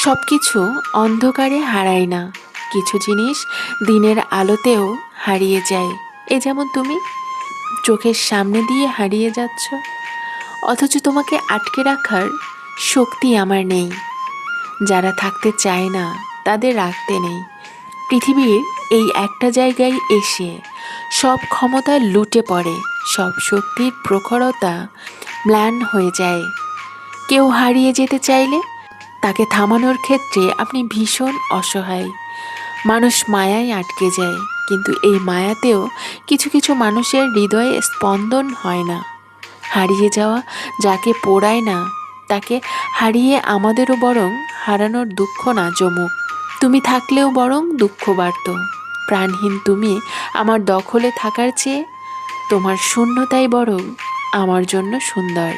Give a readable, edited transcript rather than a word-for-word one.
সব কিছু অন্ধকারে হারায় না, কিছু জিনিস দিনের আলোতেও হারিয়ে যায়। যেমন তুমি চোখের সামনে দিয়ে হারিয়ে যাচ্ছ, অথচ তোমাকে আটকে রাখার শক্তি আমার নেই। যারা থাকতে চায় না তাদের রাখতে নেই। পৃথিবীর এই একটা জায়গায় এসে সব ক্ষমতা লুটে পড়ে, সব শক্তির প্রখরতা ম্লান হয়ে যায়। কেউ হারিয়ে যেতে চাইলে তাকে থামানোর ক্ষেত্রে আপনি ভীষণ অসহায়। মানুষ মায়ায় আটকে যায়, কিন্তু এই মায়াতেও কিছু কিছু মানুষের হৃদয়ে স্পন্দন হয় না। হারিয়ে যাওয়া যাকে পোড়ায় না, তাকে হারিয়ে আমাদেরও বরং হারানোর দুঃখ না জমুক। তুমি থাকলেও বরং দুঃখ বাড়ত। প্রাণহীন তুমি আমার দখলে থাকার চেয়ে তোমার শূন্যতাই বরং আমার জন্য সুন্দর।